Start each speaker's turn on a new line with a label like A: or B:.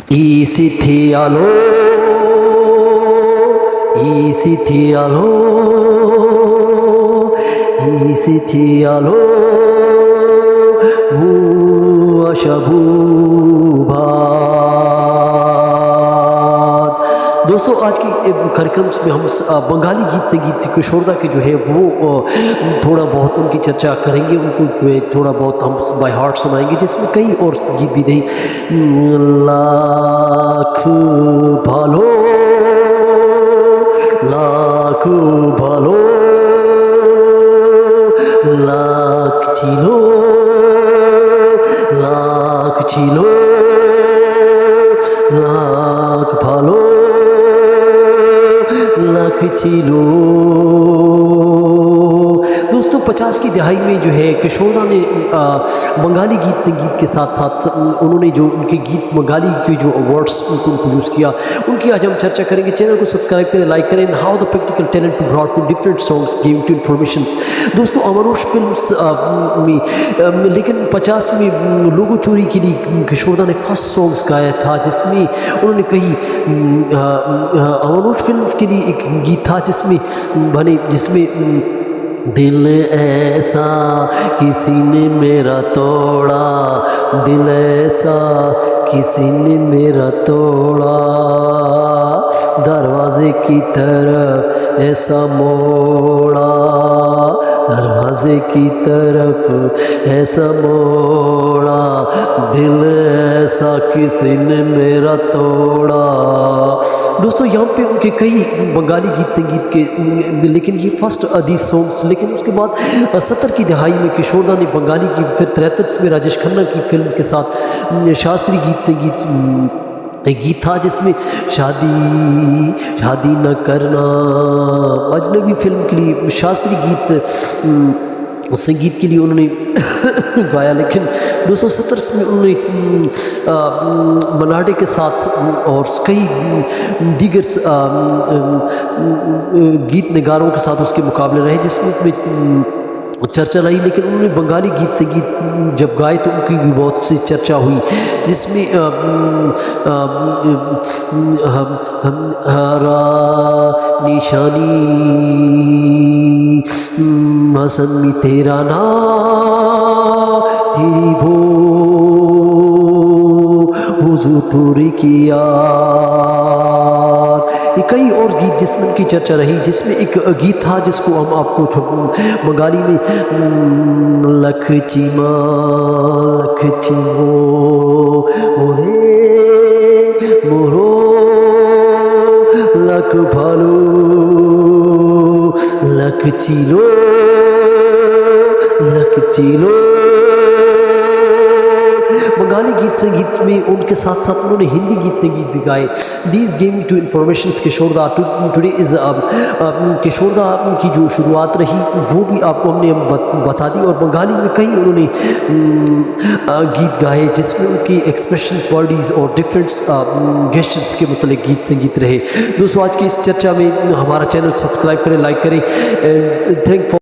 A: Isi alo, isi alo, isi alo, शबूभात। दोस्तों आज की कार्यक्रम में हम बंगाली गीत संगीत से किशोरदा के जो है वो थोड़ा बहुत उनकी चर्चा करेंगे, उनको जो है थोड़ा बहुत हम बाय हार्ट सुनाएंगे, जिसमें कई और गीत भी थे। लाख भालो लाख भालो लाख चिलो लाख चिलो लाख भालो लाख चिलो। दोस्तों 50 की दहाई में जो है किशोरदा ने बंगाली गीत संगीत के साथ साथ उन्होंने जो उनके गीत बंगाली के जो अवार्ड्स उनको यूज़ किया, उनकी आज हम चर्चा करेंगे। चैनल को सब्सक्राइब करें, लाइक करें। How the practical talent to broad to different songs give to informations. दोस्तों अमानुष फिल्म्स में लेकिन 50 में लोगो चोरी के लिए किशोरदा ने फर्स्ट सॉन्ग्स गाया था, जिसमें उन्होंने कही अमानुष फिल्म्स के लिए एक गीत था जिसमें दिल ऐसा किसी ने मेरा तोड़ा, दिल ऐसा किसी ने मेरा तोड़ा, दरवाजे की तरफ ऐसा मोड़ा, दरवाजे की तरफ ऐसा मोड़ा, दिल ऐसा किसी ने मेरा तोड़ा। दोस्तों यहाँ पे उनके कई बंगाली गीत संगीत के, लेकिन ये फर्स्ट दी सॉन्ग्स, लेकिन उसके बाद 70 की दहाई में किशोरदा ने बंगाली की, फिर 73 में राजेश खन्ना की फिल्म के साथ शास्त्रीय गीत संगीत एक गीत था जिसमें शादी न करना, अजनबी फिल्म के लिए शास्त्रीय गीत संगीत के लिए उन्होंने गाया। लेकिन 270 में उन्होंने मनाडे के साथ और कई दीगर गीत नगारों के साथ उसके मुकाबले रहे, जिसमें चर्चा रही। लेकिन उन्होंने बंगाली गीत संगीत जब गाए तो उनकी भी बहुत सी चर्चा हुई, जिसमें हरा निशानी मसन में तेरा नाम, तेरी भो हुजूर तोरी किया, कई और गीत जिसमें उनकी चर्चा रही, जिसमें एक गीत था जिसको हम आपको बंगाली में लख चिमा लख चिमो ओरे मोरो लख भालो लख चिलो लख चिलो। बंगाली गीत संगीत में उनके साथ साथ उन्होंने हिंदी गीत संगीत भी गाए। These game to information Kishoreda today is Kishoreda की जो शुरुआत रही वो भी आपको हमने बता दी, और बंगाली में कई उन्होंने गीत गाए जिसमें उनकी एक्सप्रेशंस, बॉडीज़ और डिफरेंट गेस्टर्स के मतलब गीत संगीत रहे। दोस्तों आज की इस चर्चा में हमारा चैनल सब्सक्राइब करें, लाइक करें। थैंक